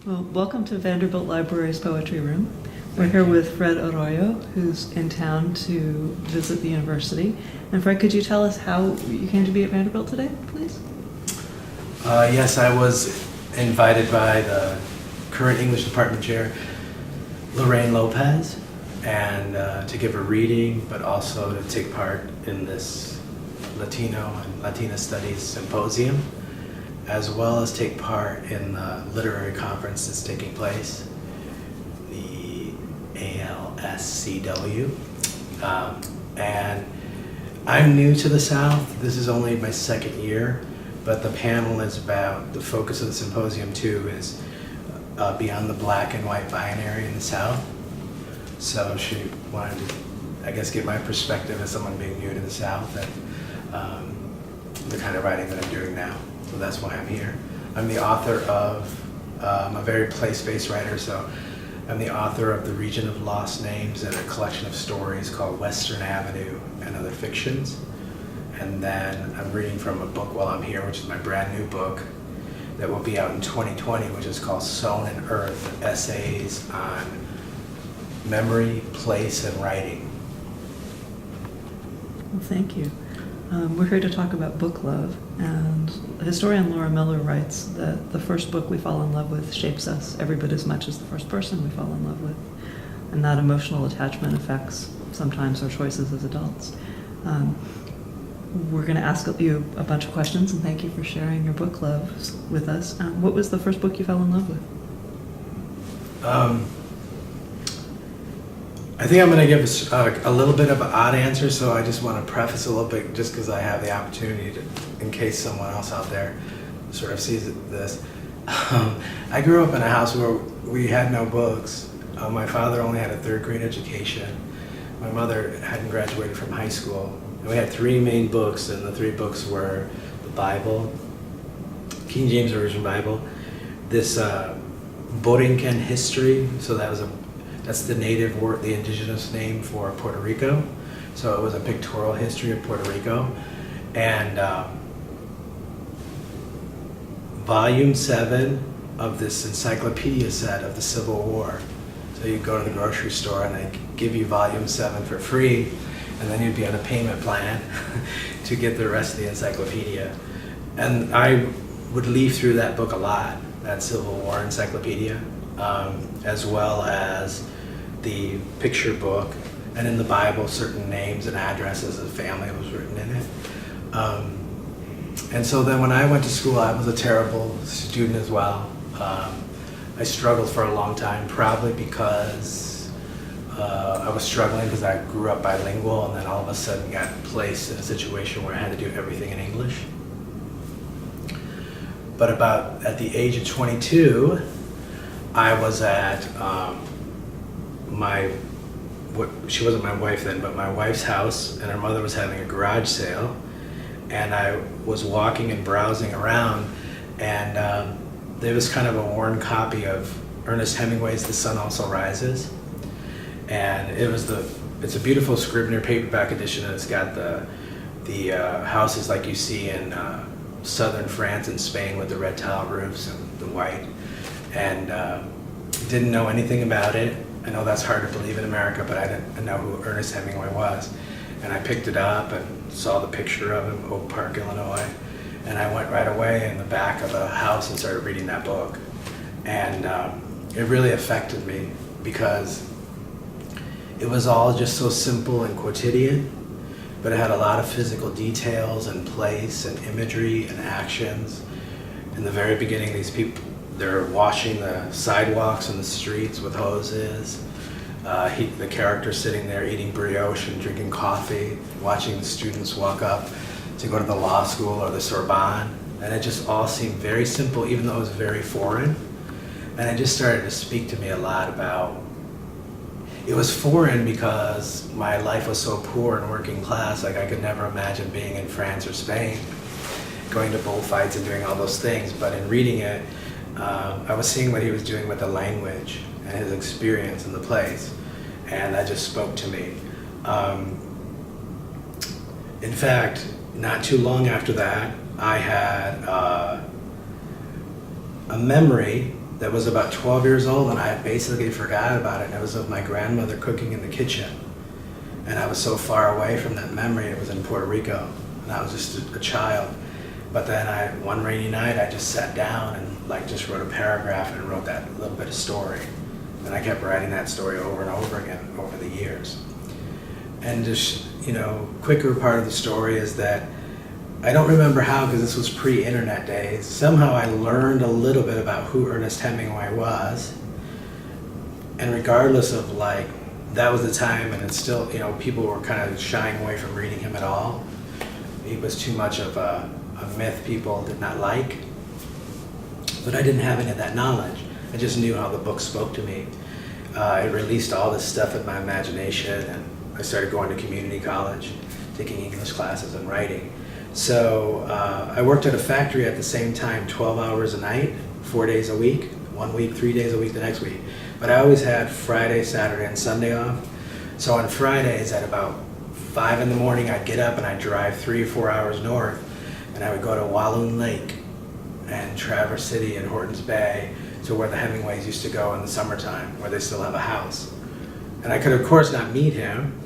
Well, welcome to Vanderbilt Library's Poetry Room. We're here with Fred Arroyo, who's in town to visit the university. And Fred, could you tell us how you came to be at Vanderbilt today, please? Yes, I was invited by the current English department chair, Lorraine Lopez, and to give a reading, but also to take part in this Latino and Latina Studies Symposium, as well as take part in the literary conference that's taking place, the ALSCW. And I'm new to the South. This is only my second year, but the panel is about, the focus of the symposium too is beyond the black and white binary in the South. So she wanted to, I guess, give my perspective as someone being new to the South and the kind of writing that I'm doing now. So that's why I'm here. I'm the author of, I'm a very place-based writer, so I'm the author of The Region of Lost Names and a collection of stories called Western Avenue and Other Fictions. And then I'm reading from a book while I'm here, which is my brand new book that will be out in 2020, which is called Sown in Earth, Essays on Memory, Place, and Writing. Well, thank you. We're here to talk about book love, and historian Laura Miller writes that the first book we fall in love with shapes us every bit as much as the first person we fall in love with, and that emotional attachment affects sometimes our choices as adults. We're going to ask you a bunch of questions, and thank you for sharing your book loves with us. What was the first book you fell in love with? I think I'm going to give a little bit of an odd answer, so I just want to preface a little bit just because I have the opportunity to, in case someone else out there sort of sees this. I grew up in a house where we had no books. My father only had a third grade education. My mother hadn't graduated from high school. And we had three main books, and the three books were the Bible, King James Version Bible, this Borinquen history, so that's the native word, the indigenous name for Puerto Rico. So it was a pictorial history of Puerto Rico. And volume 7 of this encyclopedia set of the Civil War. So you go to the grocery store and they give you volume 7 for free, and then you'd be on a payment plan to get the rest of the encyclopedia. And I would leaf through that book a lot, that Civil War encyclopedia, as well as the picture book, and in the Bible, certain names and addresses of family was written in it. And so then when I went to school, I was a terrible student as well. I struggled for a long time, probably because I was struggling because I grew up bilingual, and then all of a sudden got placed in a situation where I had to do everything in English. But about at the age of 22, I was at she wasn't my wife then, but my wife's house, and her mother was having a garage sale, and I was walking and browsing around, and there was kind of a worn copy of Ernest Hemingway's The Sun Also Rises, and it's a beautiful Scribner paperback edition, and it's got the houses like you see in southern France and Spain with the red tile roofs and the white, and didn't know anything about it. I know that's hard to believe in America, but I didn't know who Ernest Hemingway was. And I picked it up and saw the picture of him, Oak Park, Illinois. And I went right away in the back of a house and started reading that book. And it really affected me because it was all just so simple and quotidian, but it had a lot of physical details and place and imagery and actions. In the very beginning, these people, they're washing the sidewalks and the streets with hoses. The character's sitting there eating brioche and drinking coffee, watching the students walk up to go to the law school or the Sorbonne. And it just all seemed very simple, even though it was very foreign. And it just started to speak to me a lot about, it was foreign because my life was so poor and working class, like I could never imagine being in France or Spain, going to bullfights and doing all those things. But in reading it, I was seeing what he was doing with the language and his experience in the place, and that just spoke to me. In fact, not too long after that, I had a memory that was about 12 years old, and I basically forgot about it. And it was of my grandmother cooking in the kitchen. And I was so far away from that memory. It was in Puerto Rico, and I was just a child. But then one rainy night, I just sat down and like just wrote a paragraph and wrote that little bit of story. And I kept writing that story over and over again over the years. And just, quicker part of the story is that I don't remember how, because this was pre-internet days. Somehow I learned a little bit about who Ernest Hemingway was. And regardless of that was the time, and it's still, people were kind of shying away from reading him at all. He was too much of a myth people did not like. But I didn't have any of that knowledge. I just knew how the book spoke to me. It released all this stuff in my imagination, and I started going to community college, taking English classes and writing. So I worked at a factory at the same time, 12 hours a night, 4 days a week, 1 week, 3 days a week the next week. But I always had Friday, Saturday, and Sunday off. So on Fridays at about 5 in the morning, I'd get up and I'd drive 3 or 4 hours north, and I would go to Walloon Lake and Traverse City and Hortons Bay, to where the Hemingways used to go in the summertime, where they still have a house. And I could, of course, not meet him,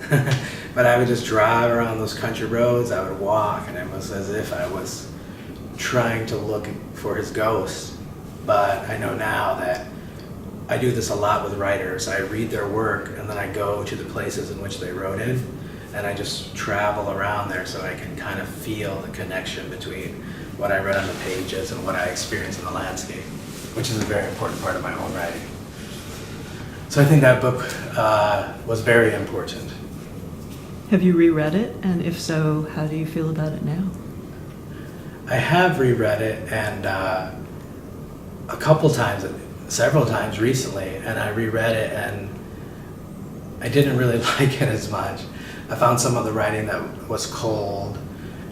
but I would just drive around those country roads. I would walk, and it was as if I was trying to look for his ghost. But I know now that I do this a lot with writers. I read their work, and then I go to the places in which they wrote in, and I just travel around there so I can kind of feel the connection between what I read on the pages and what I experience in the landscape, which is a very important part of my own writing. So I think that book was very important. Have you reread it? And if so, how do you feel about it now? I have reread it, and a couple times, several times recently, and I reread it, and I didn't really like it as much. I found some of the writing that was cold,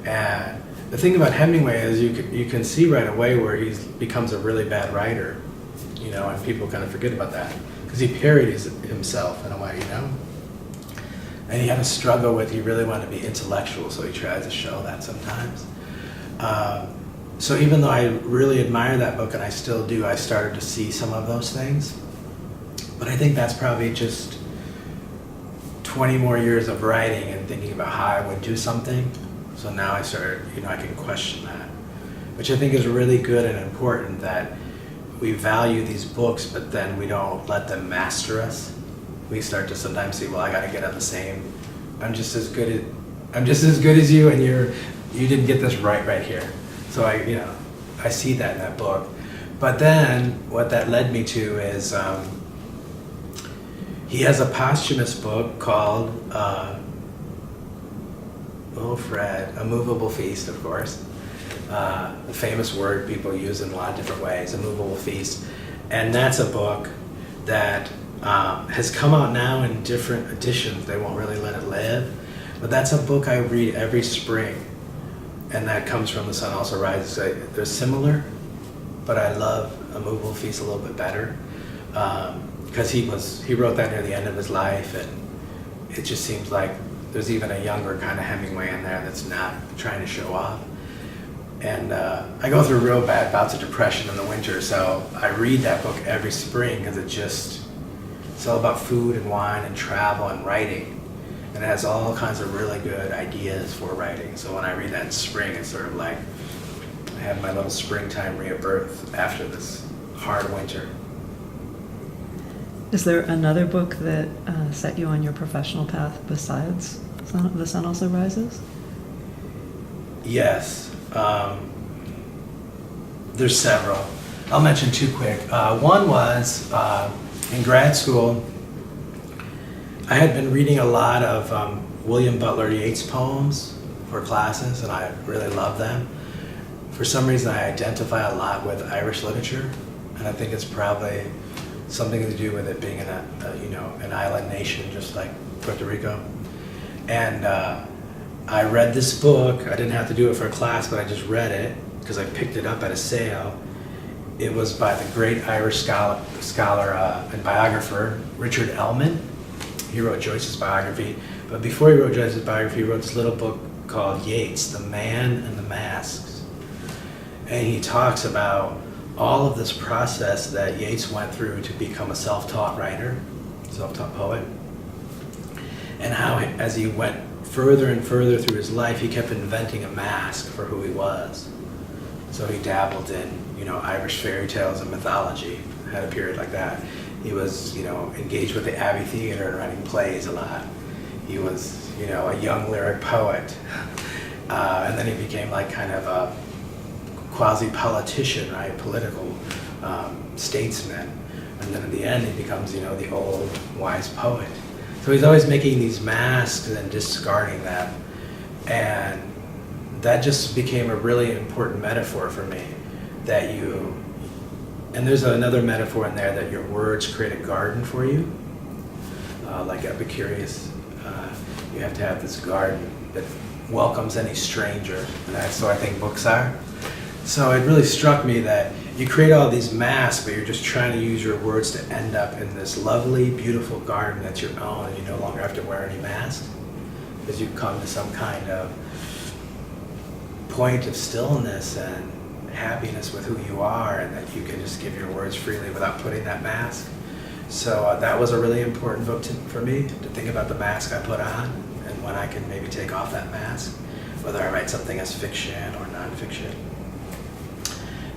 and the thing about Hemingway is you can see right away where he becomes a really bad writer, and people kind of forget about that, because he parodies himself in a way, and he had a struggle with, he really wanted to be intellectual, so he tries to show that sometimes. So even though I really admire that book, and I still do, I started to see some of those things. But I think that's probably just 20 more years of writing and thinking about how I would do something. So now I started, I can question that, which I think is really good and important, that we value these books, but then we don't let them master us. We start to sometimes say, well, I got to get on the same. I'm just as good as you, and you didn't get this right here. So I see that in that book. But then what that led me to is he has a posthumous book called A Moveable Feast, of course. A famous word people use in a lot of different ways, A Moveable Feast. And that's a book that has come out now in different editions. They won't really let it live. But that's a book I read every spring. And that comes from The Sun Also Rises. They're similar, but I love A Moveable Feast a little bit better. Because he wrote that near the end of his life, and it just seems like there's even a younger kind of Hemingway in there that's not trying to show off. And I go through real bad bouts of depression in the winter, so I read that book every spring, because it's all about food and wine and travel and writing. And it has all kinds of really good ideas for writing. So when I read that in spring, it's sort of like I have my little springtime rebirth after this hard winter. Is there another book that set you on your professional path besides The Sun Also Rises? Yes. There's several. I'll mention two quick. One was in grad school, I had been reading a lot of William Butler Yeats poems for classes, and I really love them. For some reason, I identify a lot with Irish literature, and I think it's probably something to do with it being an island nation, just like Puerto Rico. And I read this book. I didn't have to do it for a class, but I just read it because I picked it up at a sale. It was by the great Irish scholar and biographer Richard Ellman. He wrote Joyce's biography, but before he wrote Joyce's biography, he wrote this little book called Yeats, The Man and the Masks. And he talks about all of this process that Yeats went through to become a self-taught writer, self-taught poet, and how as he went further and further through his life, he kept inventing a mask for who he was. So he dabbled in, Irish fairy tales and mythology, had a period like that. He was, engaged with the Abbey Theater and writing plays a lot. He was, a young lyric poet. And then he became like kind of a quasi-politician, right? Political statesman. And then at the end, he becomes, the old wise poet. So he's always making these masks and discarding them. And that just became a really important metaphor for me, that and there's another metaphor in there, that your words create a garden for you. Like Epicurus, you have to have this garden that welcomes any stranger. And that's what I think books are. So it really struck me that you create all these masks, but you're just trying to use your words to end up in this lovely, beautiful garden that's your own, and you no longer have to wear any mask, because you've come to some kind of point of stillness and happiness with who you are, and that you can just give your words freely without putting that mask. So that was a really important book for me, to think about the mask I put on and when I can maybe take off that mask, whether I write something as fiction or nonfiction.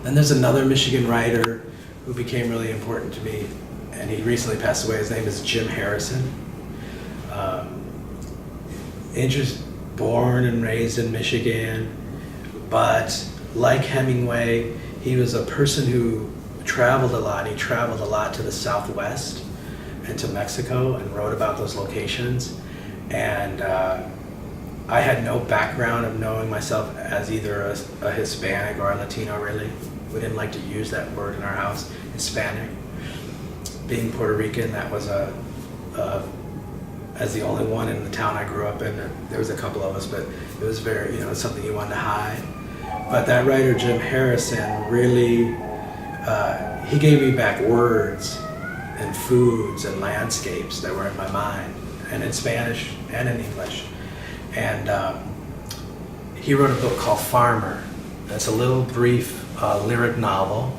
Then there's another Michigan writer who became really important to me, and he recently passed away. His name is Jim Harrison. Born and raised in Michigan, but like Hemingway, he was a person who traveled a lot. He traveled a lot to the Southwest and to Mexico and wrote about those locations. And I had no background of knowing myself as either a Hispanic or a Latino, really. We didn't like to use that word in our house, Hispanic. Being Puerto Rican, that was as the only one in the town I grew up in. There was a couple of us, but it was very, something you wanted to hide. But that writer, Jim Harrison, really, he gave me back words and foods and landscapes that were in my mind, and in Spanish and in English. And he wrote a book called Farmer. That's a little brief lyric novel,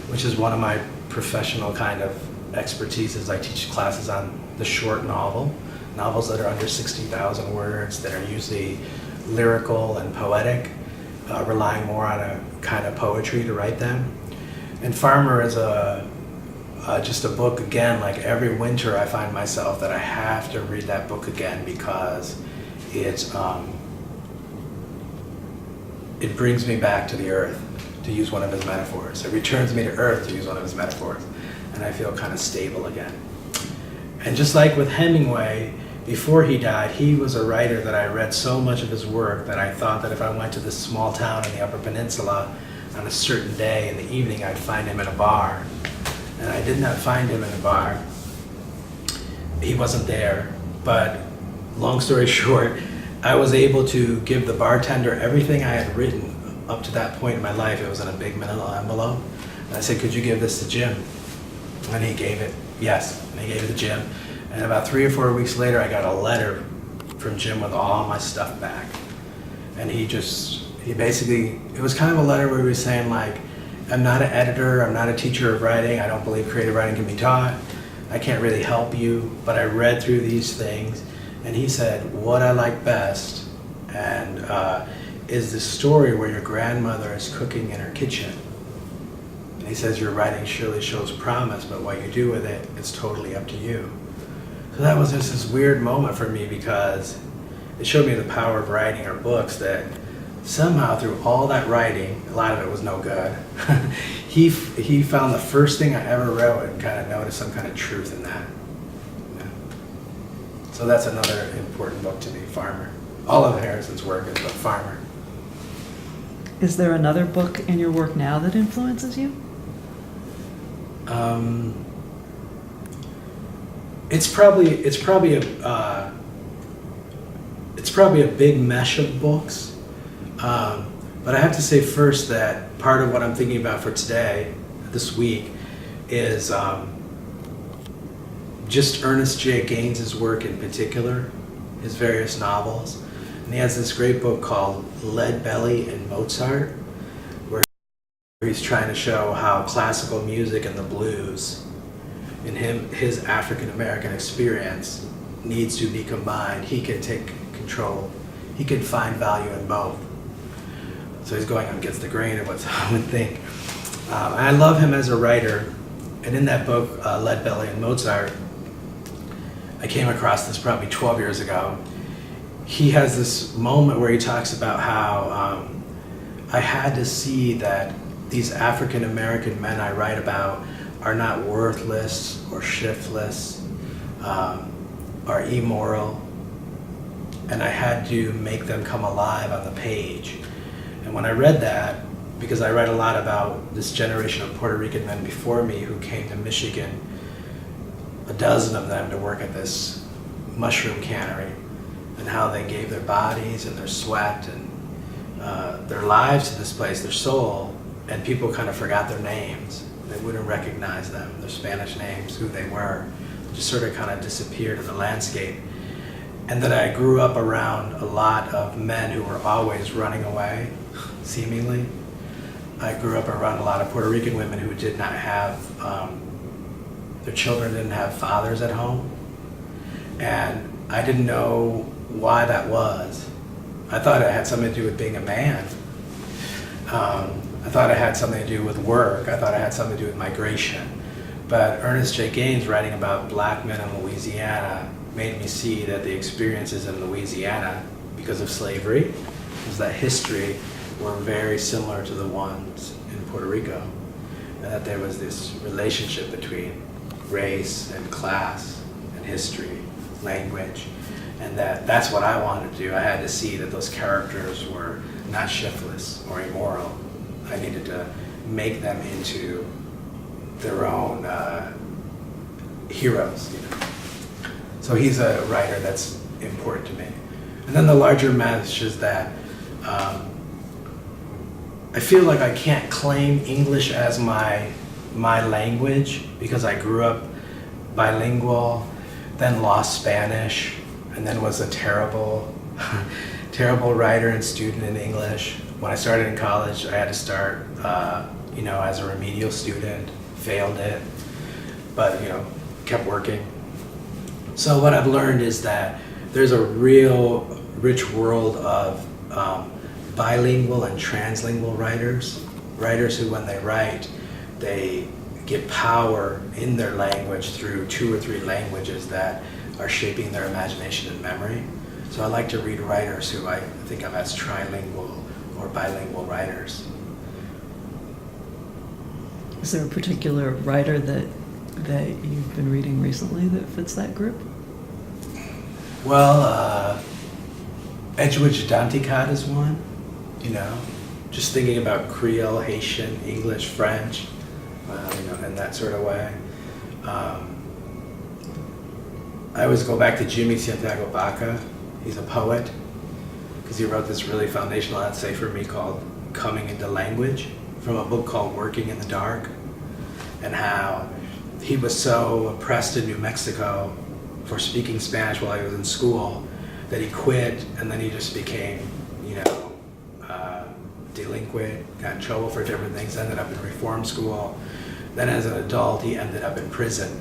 which is one of my professional kind of expertises. I teach classes on the short novels that are under 60,000 words, that are usually lyrical and poetic, relying more on a kind of poetry to write them. And Farmer is just a book, again, like every winter I find myself that I have to read that book again, because it brings me back to the earth, to use one of his metaphors. It returns me to earth, to use one of his metaphors, and I feel kind of stable again. And just like with Hemingway, before he died, he was a writer that I read so much of his work that I thought that if I went to this small town in the Upper Peninsula on a certain day in the evening, I'd find him in a bar. And I did not find him in a bar. He wasn't there. But long story short, I was able to give the bartender everything I had written up to that point in my life. It was in a big manila envelope. And I said, could you give this to Jim? And he gave it, yes. And he gave it to Jim. And about 3 or 4 weeks later, I got a letter from Jim with all my stuff back. And he basically, it was kind of a letter where he was saying, like, I'm not an editor, I'm not a teacher of writing, I don't believe creative writing can be taught, I can't really help you, but I read through these things. And he said, what I like best is the story where your grandmother is cooking in her kitchen. And he says, your writing surely shows promise, but what you do with it is totally up to you. So that was just this weird moment for me, because it showed me the power of writing or books, that somehow through all that writing, a lot of it was no good, he found the first thing I ever wrote and kind of noticed some kind of truth in that. Yeah. So that's another important book to me, Farmer. All of Harrison's work is about Farmer. Is there another book in your work now that influences you? It's probably a big mesh of books, but I have to say first that part of what I'm thinking about for today, this week, is just Ernest J. Gaines's work in particular, his various novels, and he has this great book called Lead Belly and Mozart, He's trying to show how classical music and the blues, in his African American experience, needs to be combined. He can take control. He can find value in both. So he's going against the grain of what someone would think. I love him as a writer, and in that book, Leadbelly and Mozart, I came across this probably 12 years ago. He has this moment where he talks about how I had to see that these African American men I write about are not worthless or shiftless, are immoral, and I had to make them come alive on the page. And when I read that, because I read a lot about this generation of Puerto Rican men before me who came to Michigan, a dozen of them, to work at this mushroom cannery, and how they gave their bodies and their sweat and their lives to this place, their soul, and people kind of forgot their names. They wouldn't recognize them, their Spanish names, who they were, just sort of kind of disappeared in the landscape. And that I grew up around a lot of men who were always running away, seemingly. I grew up around a lot of Puerto Rican women who did not have, their children didn't have fathers at home. And I didn't know why that was. I thought it had something to do with being a man. I thought it had something to do with work. I thought it had something to do with migration. But Ernest J. Gaines, writing about black men in Louisiana, made me see that the experiences in Louisiana, because of slavery, because that history, were very similar to the ones in Puerto Rico. And that there was this relationship between race and class and history, language, and that's what I wanted to do. I had to see that those characters were not shiftless or immoral. I needed to make them into their own heroes, you know. So he's a writer that's important to me. And then the larger message is that I feel like I can't claim English as my language because I grew up bilingual, then lost Spanish, and then was a terrible, terrible writer and student in English. When I started in college, I had to start, as a remedial student, failed it, but, kept working. So what I've learned is that there's a real rich world of bilingual and translingual writers who, when they write, they get power in their language through 2 or 3 languages that are shaping their imagination and memory. So I like to read writers who I think of as trilingual or bilingual writers. Is there a particular writer that you've been reading recently that fits that group? Well, Edgewood Danticat is one, just thinking about Creole, Haitian, English, French, in that sort of way. I always go back to Jimmy Santiago Baca. He's a poet, because he wrote this really foundational essay for me called Coming into Language, from a book called Working in the Dark, and how he was so oppressed in New Mexico for speaking Spanish while he was in school that he quit, and then he just became, delinquent, got in trouble for different things, ended up in reform school. Then as an adult, he ended up in prison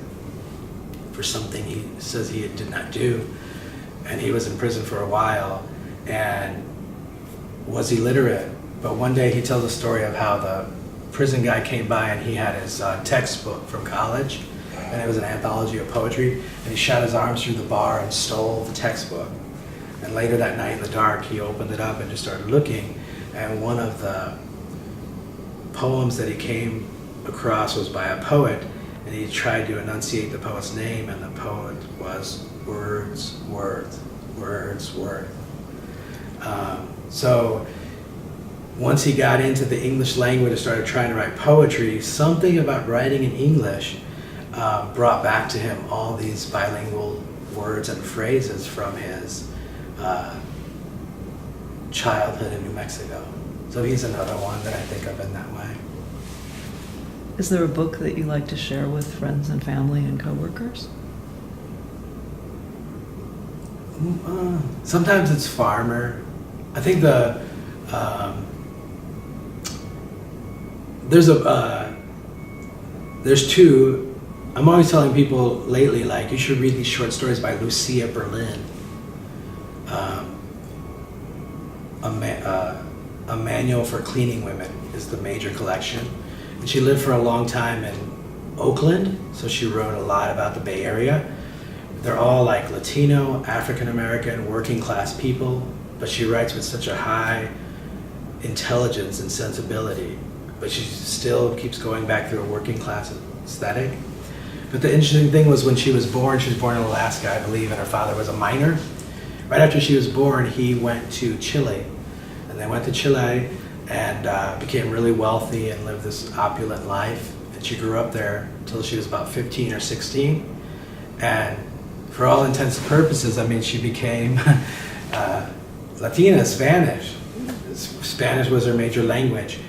for something he says he did not do. And he was in prison for a while and was illiterate. But one day he tells a story of how the prison guy came by and he had his textbook from college, and it was an anthology of poetry, and he shot his arms through the bar and stole the textbook. And later that night in the dark, he opened it up and just started looking, and one of the poems that he came across was by a poet, and he tried to enunciate the poet's name, and the poet was words, words, words, word. So once he got into the English language and started trying to write poetry, something about writing in English brought back to him all these bilingual words and phrases from his childhood in New Mexico. So he's another one that I think of in that way. Is there a book that you like to share with friends and family and coworkers? Sometimes it's Farmer. I think the there's two. I'm always telling people lately, like, you should read these short stories by Lucia Berlin. A Manual for Cleaning Women is the major collection. And she lived for a long time in Oakland, so she wrote a lot about the Bay Area. They're all like Latino, African American, working class people, but she writes with such a high intelligence and sensibility, but she still keeps going back through a working class aesthetic. But the interesting thing was when she was born in Alaska, I believe, and her father was a miner. Right after she was born, he went to Chile. And they went to Chile and became really wealthy and lived this opulent life. And she grew up there until she was about 15 or 16. And for all intents and purposes, I mean, she became Latina, Spanish. Spanish was her major language.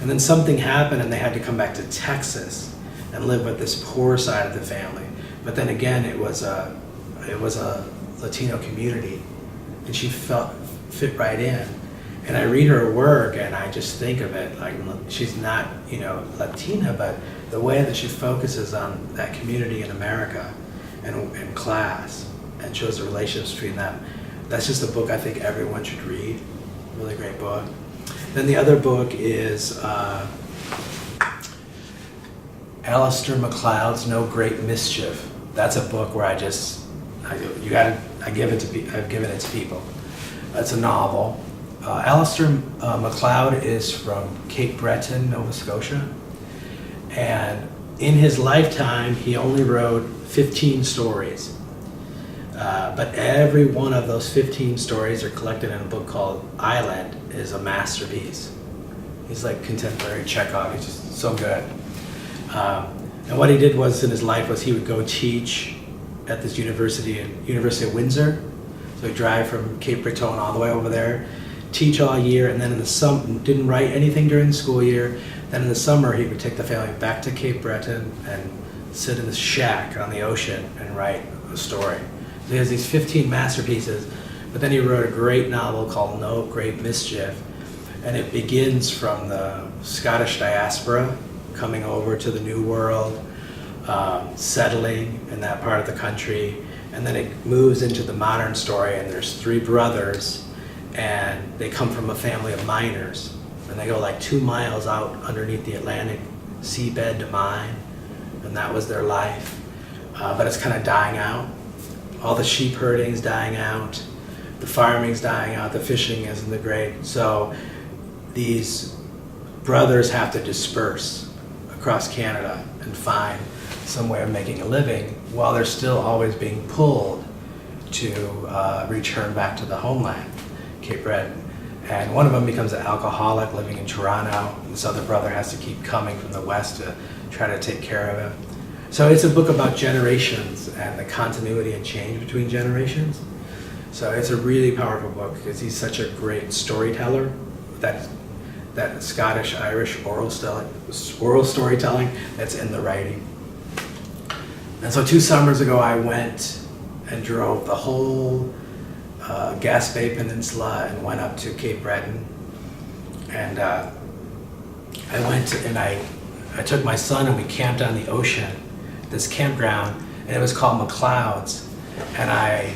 And then something happened and they had to come back to Texas and live with this poor side of the family. But then again, it was a Latino community, and she fit right in. And I read her work and I just think of it like she's not, Latina, but the way that she focuses on that community in America and class and shows the relationships between them. That's just a book I think everyone should read. Really great book. Then the other book is Alistair Mcleod's No Great Mischief. That's a book where I've given it to people. It's a novel. Alistair Mcleod is from Cape Breton, Nova Scotia. And in his lifetime, he only wrote 15 stories. But every one of those 15 stories are collected in a book called Island, is a masterpiece. He's like contemporary Chekhov, he's just so good. And what he did was in his life was he would go teach at this University of Windsor. So he'd drive from Cape Breton all the way over there, teach all year, and then in the summer, didn't write anything during the school year. Then in the summer, he would take the family back to Cape Breton and sit in this shack on the ocean and write a story. So he has these 15 masterpieces, but then he wrote a great novel called No Great Mischief, and it begins from the Scottish diaspora coming over to the New World, settling in that part of the country, and then it moves into the modern story, and there's three brothers, and they come from a family of miners, and they go like 2 miles out underneath the Atlantic seabed to mine, and that was their life. But it's kind of dying out. All the sheep herding's dying out, the farming's dying out, the fishing isn't the great. So these brothers have to disperse across Canada and find some way of making a living while they're still always being pulled to return back to the homeland, Cape Breton. And one of them becomes an alcoholic living in Toronto. This other brother has to keep coming from the west to try to take care of him. So it's a book about generations and the continuity and change between generations. So it's a really powerful book because he's such a great storyteller. That Scottish-Irish oral storytelling that's in the writing. And so 2 summers ago, I went and drove the whole Gaspé Peninsula and went up to Cape Breton. And I took my son and we camped on the ocean, this campground, and it was called Mcleod's. And I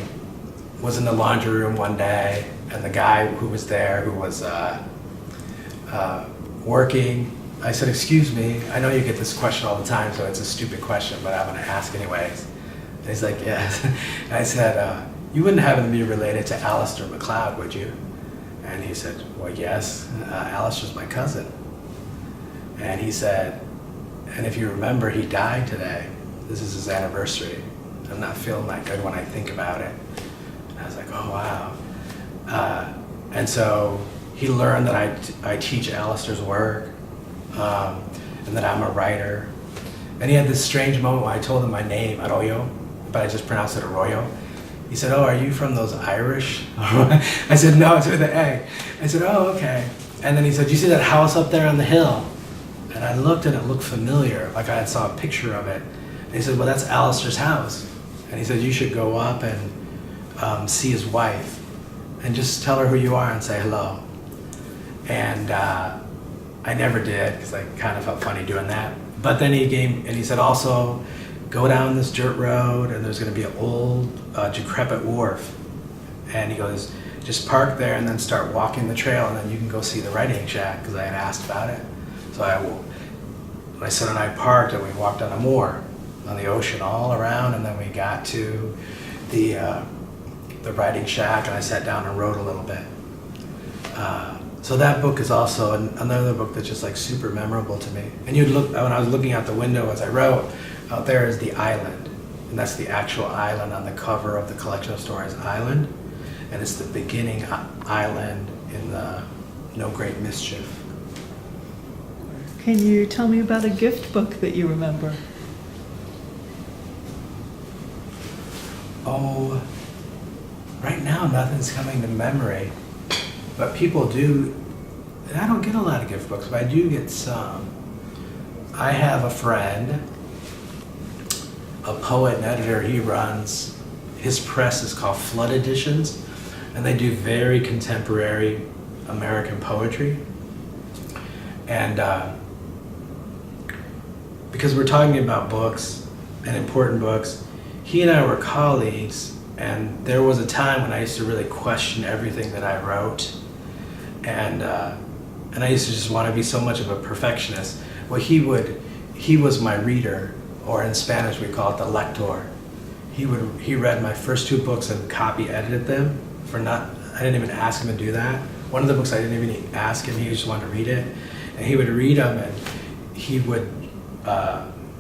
was in the laundry room one day, and the guy who was there, who was working, I said, "Excuse me, I know you get this question all the time, so it's a stupid question, but I'm going to ask anyways." And he's like, "Yes." And I said, "You wouldn't happen to be related to Alistair Mcleod, would you?" And he said, "Well, yes, Alistair's my cousin." And he said, "And if you remember, he died today. This is his anniversary. I'm not feeling that good when I think about it." And I was like, "Oh, wow." And so he learned that I teach Alistair's work, and that I'm a writer. And he had this strange moment when I told him my name, Arroyo, but I just pronounced it Arroyo. He said, "Oh, are you from those Irish?" I said, "No, it's with an A." I said, "Oh, okay." And then he said, "You see that house up there on the hill?" And I looked and it looked familiar, like I saw a picture of it. And he said, "Well, that's Alistair's house." And he said, "You should go up and see his wife and just tell her who you are and say hello." And I never did because I kind of felt funny doing that. But then he said also, go down this dirt road and there's going to be an old decrepit wharf. And he goes, just park there and then start walking the trail and then you can go see the writing shack because I had asked about it. So my son and I parked and we walked on a moor on the ocean all around, and then we got to the writing shack and I sat down and wrote a little bit. So that book is also another book that's just like super memorable to me. And you'd look, when I was looking out the window as I wrote, out there is the island. And that's the actual island on the cover of the collection of stories, Island. And it's the beginning island in the No Great Mischief. Can you tell me about a gift book that you remember? Oh, right now nothing's coming to memory. But people do, and I don't get a lot of gift books, but I do get some. I have a friend, a poet and editor. He runs, his press is called Flood Editions, and they do very contemporary American poetry. And because we're talking about books and important books, he and I were colleagues, and there was a time when I used to really question everything that I wrote. And I used to just want to be so much of a perfectionist. Well, he was my reader, or in Spanish we call it the lector. He read my first 2 books and copy edited them I didn't even ask him to do that. One of the books I didn't even ask him, he just wanted to read it. And he would read them and he would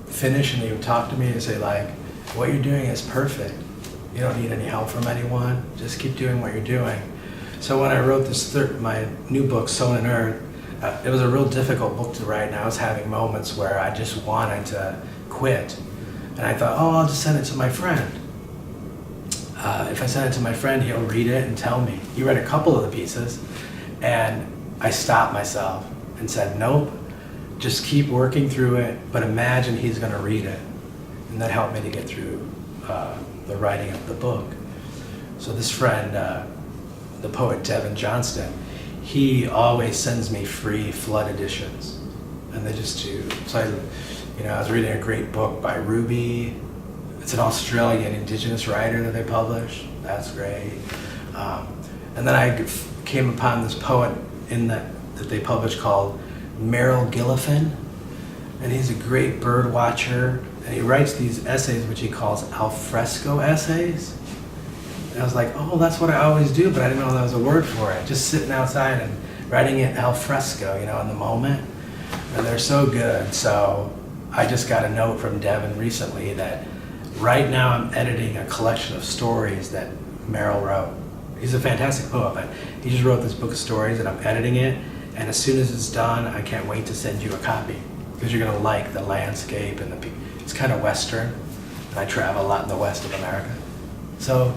finish and he would talk to me and say like, what you're doing is perfect. You don't need any help from anyone. Just keep doing what you're doing. So when I wrote my new book, Sown in Earth, it was a real difficult book to write, and I was having moments where I just wanted to quit. And I thought, oh, I'll just send it to my friend. If I send it to my friend, he'll read it and tell me. He read a couple of the pieces, and I stopped myself and said, nope, just keep working through it, but imagine he's going to read it. And that helped me to get through the writing of the book. So this friend, the poet Devin Johnston, he always sends me free Flood editions, and they just do. So I was reading a great book by Ruby. It's an Australian Indigenous writer that they publish. That's great. And then I came upon this poet that they published called Merrill Gillifin, and he's a great bird watcher, and he writes these essays which he calls Alfresco Essays. And I was like, oh, that's what I always do, but I didn't know there was a word for it. Just sitting outside and writing it al fresco, in the moment. And they're so good. So I just got a note from Devin recently that right now I'm editing a collection of stories that Merrill wrote. He's a fantastic poet, but he just wrote this book of stories and I'm editing it. And as soon as it's done, I can't wait to send you a copy because you're gonna like the landscape and it's kind of Western. And I travel a lot in the West of America. So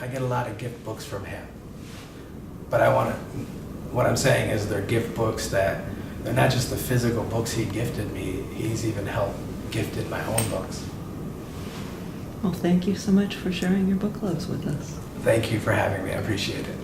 I get a lot of gift books from him. But what I'm saying is they're gift books that, they're not just the physical books he gifted me, he's even gifted my own books. Well, thank you so much for sharing your book loves with us. Thank you for having me, I appreciate it.